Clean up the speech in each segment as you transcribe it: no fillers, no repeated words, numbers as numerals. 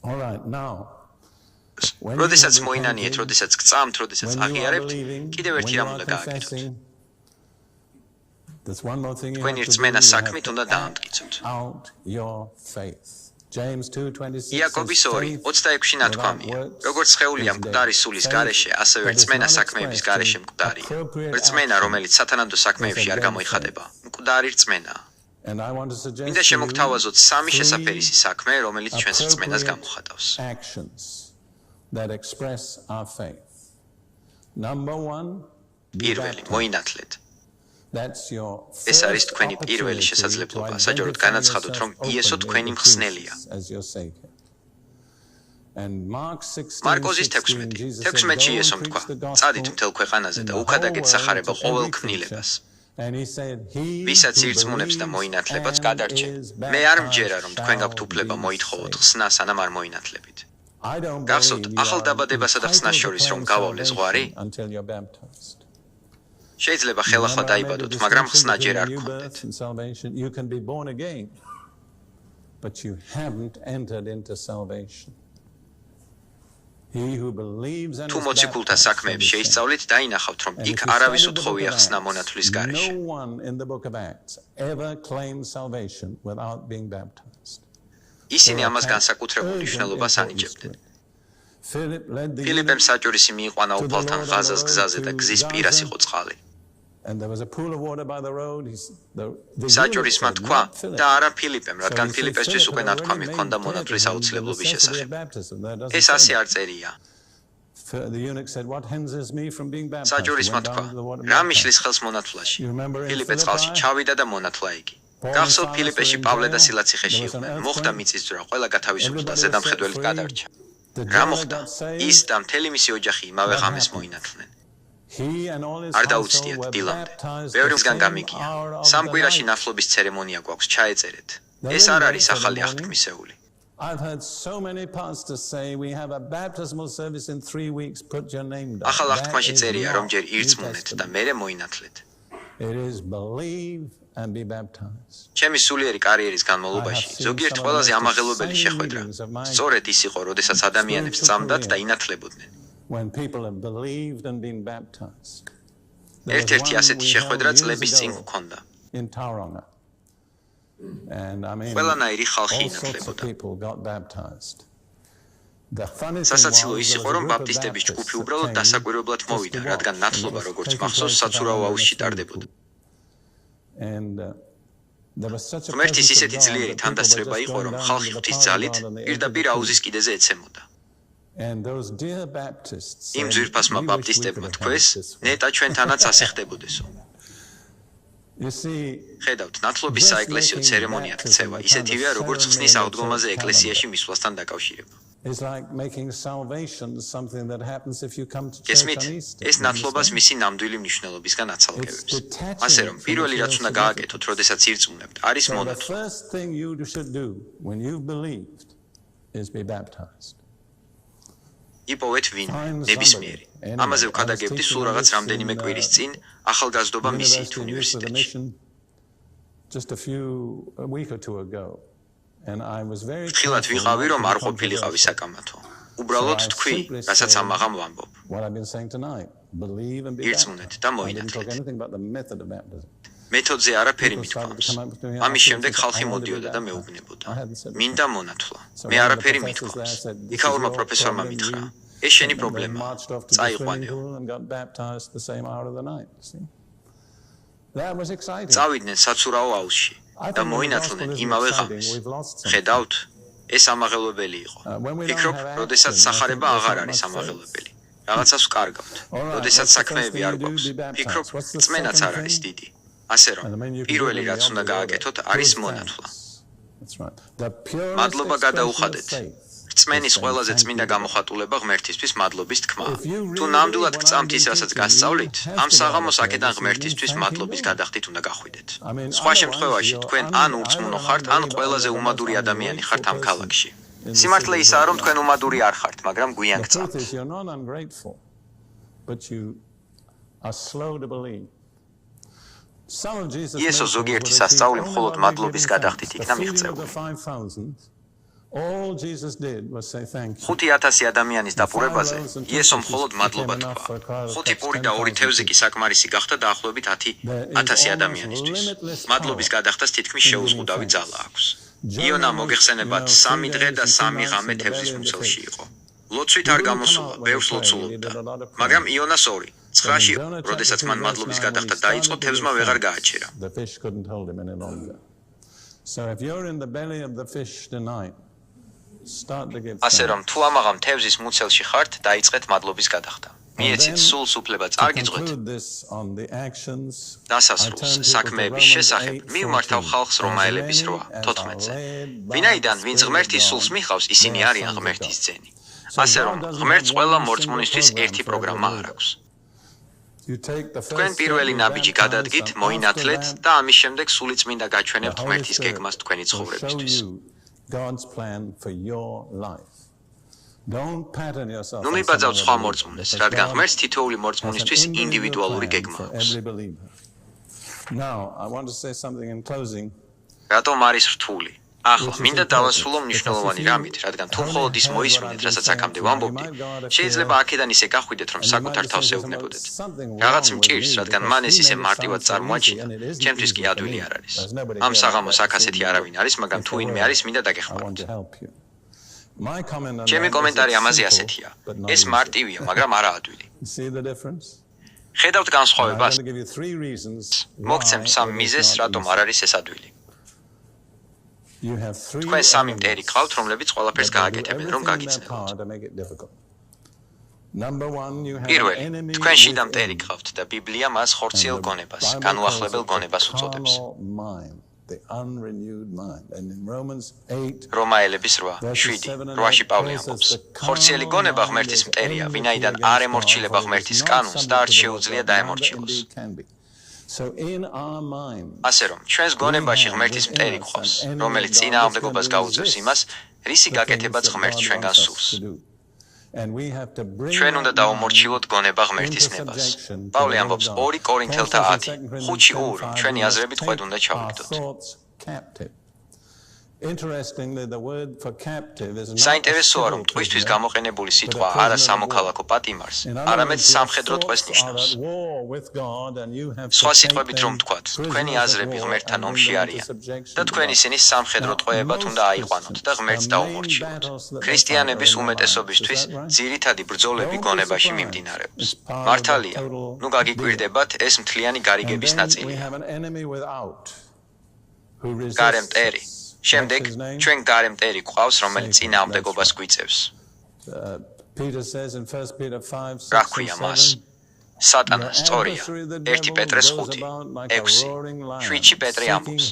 All right, now. როდესაც მოინანიეთ, როდესაც გწამთ, როდესაც აღიარებთ, კიდევ ერთი რამ უნდა გააკეთოთ. თქვენი რწმენა საქმით უნდა დაამტკიცოთ. იაკობის 2:26-ში ნათქვამია, როგორც სხეულია მკვდარი სულის გარეშე, ასევე რწმენა საქმეების გარეშე მკვდარია. რწმენა, რომელიც სათანადო საქმეებში არ გამოიხადება, მკვდარი რწმენაა. მინდა შემოგთავაზოთ 3 შესაფერისი საქმე, რომელიც ჩვენს რწმენას გამოხატავს. პირველი, მოინათლეთ. ეს არის თქვენი პირველი შესაძლებლობა, საჯაროდ განაცხადოთ, რომ იესო თქვენი მხსნელია. მარკოზის 16-ში იესომ თქვა: წადით მთელ ქვეყანაზე და უქადაგეთ სახარება ყოველ ქმნილებას. ვისაც ირწმუნებს და მოინათლებაც გადარჩენ. მე არ მჯერა, რომ თქვენ გაქვთ უფლება მოითხოვოთ ხსნა, სანამ არ მოინათლებით. გახსოვთ, ახალ დაბადებასა და ხსნას შორის რომ გავავლეს ზღვარი? შეიძლება ხელახლა დაიბადოთ, მაგრამ ხსნა ჯერ არ გქონდეთ. თუ მოციქულთა საქმეებს შეისწავლით, დაინახავთ, რომ იქ არავის უთხოვია ხსნა მონათვლის გარეშე. ისინი ამას განსაკუთრებულ მნიშვნელობას ანიჭებდნენ. ფილიპემ საჭურისი მიიყვანა უფალთან ღაზას გზაზე და გზის პირას იყო წყალი. საჭურის მათ თქვა და არა ფილიპემ, რადგან ფილიპესთვის უკვე ნათქვამი ჰქონდა მონათვლის აუცილებლობის შესახებ. ეს ასე არ წერია. საჭურის მათ თქვა, რა მიშლის ხელს მონათვლაში? ფილიპე წყალში ჩავიდა და მონათლა იგი. გახსოვთ, ფილიპეში პავლე და სილაც ციხეში იყვნენ. მოხდა მიწისძვრა, ყველა გათავისუფლდა, ზედამხედველით გადარჩა. რა მოხდა? ის და მთელი მისი ოჯახი იმავე ღამეს მოინათლნენ. არ დაუცდიათ დილამდე. ბევრი მსგან გამიგია. 3 კვირაში ნათლობის ცერემონია გვაქვს, ჩაეწერეთ. ეს არ არის ახალი აღთქმისეული. ახალ აღთქმაში წერია, რომ ჯერ ირწმუნეთ და მერე მოინათლეთ. ჩემი სულიერი კარიერის განმავლობაში ზოგიერთ ყველაზე ამაღელვებელი შეხვედრა სწორედ ის იყო, როდესაც ადამიანებს წამდათ და ინათლებოდნენ. ერთ-ერთი ასეთი შეხვედრა წლების წინ გქონდა. ყველანაირი ხალხი ინათლებოდა. სასაცილო ის იყო, რომ ბაპტისტების ჯგუფი უბრალოდ დასაკვირვებლად მოვიდა, რადგან ნათლობა, როგორც მახსოვს, საცურაო აუზში ტარდებოდა. ღმერთის ისეთი ძლიერი თანდასწრება იყო, რომ ხალხი ღვთის ძალით პირდაპირ აუზის კიდეზე ეცემოდა. იმ ძვირფასმა ბაპტისტებმა თქვეს, ნეტა ჩვენთანაც ასე ხდებოდესო. ხედავთ, ნათლობის საეკლესიო ცერემონიად ქცევა ისეთივეა, როგორც ხსნის აღდგომაზე ეკლესიაში მისვლასთან დაკავშირება. გესმით, ეს ნათლობას მისი ნამდვილი მნიშვნელობისგან აცალკევებს. ასე რომ, პირველი რაც უნდა გააკეთოთ, როდესაც ირწმუნებთ, არის მონათლა. იპოვეთ ვინმე, ნებისმიერი. ამაზე ვქადაგებდი სულ რაღაც რამდენიმე კვირის წინ ახალგაზრდობა მისიით უნივერსიტეტში. ფრთხილად ვიყავი, რომ არ ყოფილიყავი საკამათო. უბრალოდ თქვი, რასაც ამაღამ ვამბობ. ირწმუნეთ და მოინათლეთ. მეთოდზე არაფერი მithქვამს. ამის შემდეგ ხალხი მოდიოდა და მეუბნებოდა. მინდა მონათლა. მე არაფერი მithქვამს. იქაურმა პროფესორმა მითხრა: ეს შენი პრობლემაა. წაიყვანეო. წავიდნენ საცურაო აუზში და მოინათლნენ იმავე ღამეს. ხედავთ, ეს ამაღელვებელი იყო. ფიქრობ, როდესაც სახარება აღარ არის ამაღელვებელი. რაღაცას ვკარგავთ. როდესაც საქმეები არ გვაქვს, ფიქრობ, რწმენაც არ არის დიდი. ასე რომ, პირველი რაც უნდა გააკეთოთ, არის მონათლა. მადლობა გადაუხადეთ. რწმენის ყველაზე წმინდა გამოხატულება ღმერთისთვის მადლობის თქმაა. თუ ნამდვილად გწამთ ის, რასაც გასწავლით, ამ საღამოს აქედან ღმერთისთვის მადლობის გადახდით უნდა გახვიდეთ. სხვა შემთხვევაში, თქვენ ან ურწმუნო ხართ, ან ყველაზე უმადური ადამიანი ხართ ამ ქალაქში. სიმართლე ისაა, რომ თქვენ უმადური არ ხართ, მაგრამ გვიან გწამთ. იესო ზოგიერთი სასწაული მხოლოდ მადლობის გადახდით იქნა მიღწეული. 5,000 ადამიანის დაპურებაზე იესომ მხოლოდ მადლობა თქვა. 5 პური და 2 თევზი კი საკმარისი გახდა დაახლოებით 10,000 ადამიანისთვის. მადლობის გადახდას თითქმის შეუზღუდავი ძალა აქვს. იონა მოგეხსენებათ 3 დღე და 3 ღამე თევზის მუცელში იყო. ლოცვით არ გამოსულა, ბევრს ლოცულობდა. მაგრამ იონას 2, 9-ში, როდესაც მან მადლობის გადახდა დაიწყო, თევზმა ვეღარ გააჩერა. ასე რომ თუ ამაღამ თევზის მუცელში ხართ, დაიწყეთ მადლობის გადახდა. მიეცით სულს უფლება წარგიძღვეთ. დასასრულს საქმეების შესახებ მივმართავ ხალხს რომაელების 8:14-ზე. ვინაიდან ვინც ღმერთის სულს მიხავს, ისინი არიან ღმერთის ძენი. ასე რომ ღმერთს ყველა მორწმუნისთვის ერთი პროგრამა არ აქვს. თქვენ პირველი ნაბიჯი გადადგით, მოინათლეთ და ამის შემდეგ სულიწმინდა გაჩვენებთ ღმერთის გეგმას თქვენი ცხოვრებისთვის. ნუ მიბაძავთ სხვა მორწმუნეს, რადგან ღმერთს თითოეული მორწმუნისთვის ინდივიდუალური გეგმა აქვს. რატომ არის რთული? ახლა მინდა დავასრულო მნიშვნელოვანი რამით, რადგან თუ მხოლოდ ის მოისმინეთ, რასაც აქამდე ვამბობდი, შეიძლება აქედან ისე გახვიდეთ, რომ საკუთარ თავს ეუბნებოდეთ. რაღაც მჭირს, რადგან მან ეს ისე მარტივად წარმოაჩინა, ჩემთვის კი ადვილი არ არის. ამ საღამოს აქ ასეთი არავინ არის, მაგრამ თუ ვინმე არის, მინდა დაგეხმაროთ. ჩემი კომენტარი ამაზე ასეთია. ეს მარტივია, მაგრამ არა ადვილი. ხედავთ განსხვავებას? მოგცემთ 3 მიზეზს, რატომ არ არის ეს ადვილი. თქვენ 3 მტერი გყავთ, რომლებიც ყველაფერს გააკეთებენ, რომ გაგიცნებოთ. პირველი, თქვენ შიდა მტერი გყავთ და ბიბლია მას ხორციელ გონებას, განუახლებელ გონებას უწოდებს. რომაელების 8:7-8-ში პავლე ამბობს. ხორციელი გონება ღმერთის მტერია, ვინაიდან არ ემორჩილება ღმერთის კანონს და არ შეუძლია დაემორჩილოს. ასე რომ, ჩვენს გონებაში ღმერთის მტერი გვყავს, რომელიც წინააღმდეგობას გაუწევს იმას, რისი გაკეთებაც ღმერთს ჩვენგან სურს. ჩვენ უნდა დავუმორჩილოთ გონება ღმერთის ნებას. პავლე ამბობს 2 კორინთელთა 10:5-2, რომ ჩვენი აზრებით ყვედ უნდა ჩავიგდოთ. საინტერესოა, რომ ტყვისთვის გამოყენებული სიტყვა არა სამოქალაქო პატიმარს, არამედ სამხედრო ტყვეს ნიშნავს. სხვა სიტყვებით რომ ვთქვათ, თქვენი აზრები ღმერთთან ომში არიან და თქვენ ისინი სამხედრო ტყვეებად უნდა აიყვანოთ და ღმერთს დაუმორჩილოთ. ქრისტიანების უმეტესობისთვის ძირითადი ბრძოლები გონებაში მიმდინარეობს. მართალია, ნუ გაგიკვირდებათ, ეს მთლიანი გარიგების ნაწილია. გარე მტერი. შემდეგ ჩვენ გარე მტერი გვყავს, რომელიც წინააღმდეგობას გვიწევს. რა ქვია მას? სატანა სწორია. 1 პეტრეს 5:6. 7-ში პეტრე ამბობს.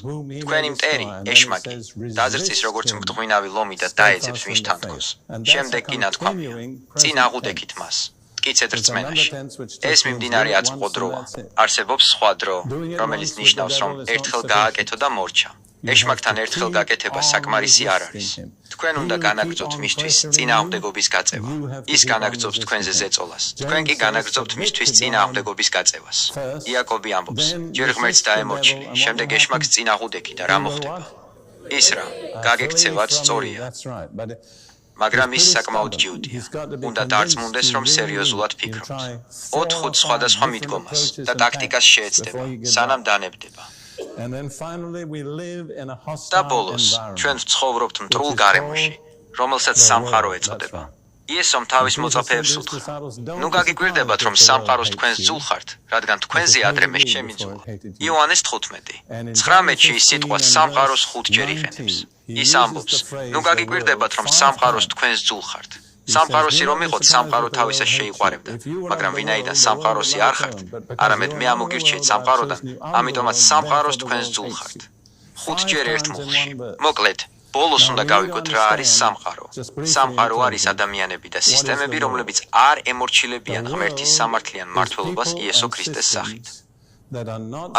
თქვენი მტერი, ეშმაკი, დაზრწის როგორც მგდღვინავი ლომი და დაეძებს ვინც თან თქოს. შემდეგ კი ნათქვამია. წინ აღუდექით მას. მტკიცედ რწმენაში. ეს მიმდინარე აწმყო დროა. არსებობს სხვა დრო, რომელიც ნიშნავს, რომ ერთხელ გააკეთო და მორჩა. ეშმაკთან ერთხელ გაკეთება საკმარისი არ არის. თქვენ უნდა განაგრძობთ მისთვის წინააღმდეგობის გაწევა. ის განაგრძობს თქვენზე ზეწოლას. თქვენ კი განაგრძობთ მისთვის წინააღმდეგობის გაწევას. იაკობი ამბობს: ჯერ ღმერთს დაემორჩილე, შემდეგ ეშმაკს წინააღუდექი და რა მოხდება? ის რა, გაგექცევაც სწორია. მაგრამ ის საკმაოდ ჯიუტია. უნდა დარწმუნდეს, რომ სერიოზულად ფიქრობთ. 4 სხვადასხვა მიდგომას და ტაქტიკას შეეცდება, სანამ დანებდება. და ბოლოს, ჩვენ ვცხოვრობთ მტრულ გარემოში, რომელსაც სამყარო ეწოდება. იესომ თავის მოწაფეებს უთხრა: ნუ გაგიკვირდებათ, რომ სამყაროს თქვენს ძულ ხართ, რადგან თქვენზე ადრე მე შემიძულა. იოანეს 15. 19-ში ის სიტყვა სამყაროს 5-ჯერ იყენებს. ის ამბობს: ნუ გაგიკვირდებათ, რომ სამყაროს თქვენს ძულ ხართ. სამყაროსი რომ იყოთ, სამყარო თავისას შეიყვარებდა, მაგრამ ვინაიდან სამყაროსი არ ხართ, არამედ მე ამოგირჩიეთ სამყაროდან, ამიტომაც სამყაროს თქვენს ძულ ხართ. 5-ჯერ ერთ მუხლში. მოკლედ, ბოლოს უნდა გავიგოთ რა არის სამყარო. სამყარო არის ადამიანები და სისტემები, რომლებიც არ ემორჩილებიან ღმერთის სამართლიან მმართველობას იესო ქრისტეს სახით.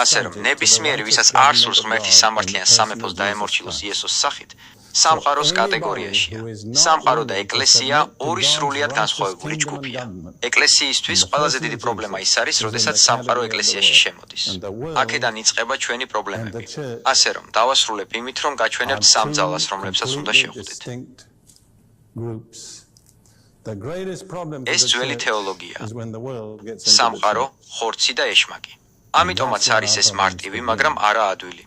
ასე რომ, ნებისმიერი, ვისაც არ სურს ღმერთის სამართლიან სამეფოს დაემორჩილოს იესოს სახით, სამყაროს კატეგორიაშია. სამყარო და ეკლესია ორი სრულიად განსხვავებული ჯგუფია. ეკლესიისთვის ყველაზე დიდი პრობლემა ის არის, როდესაც სამყარო ეკლესიაში შემოდის. აქედან იწყება ჩვენი პრობლემები. ასე რომ, დავასრულებ იმით, რომ გაჩვენებთ სამ ძალას, რომლებსაც უნდა შევხვდეთ. ეს ძველი თეოლოგია. სამყარო, ხორცი და ეშმაკი. ამიტომაც არის ეს მარტივი, მაგრამ არა ადვილი.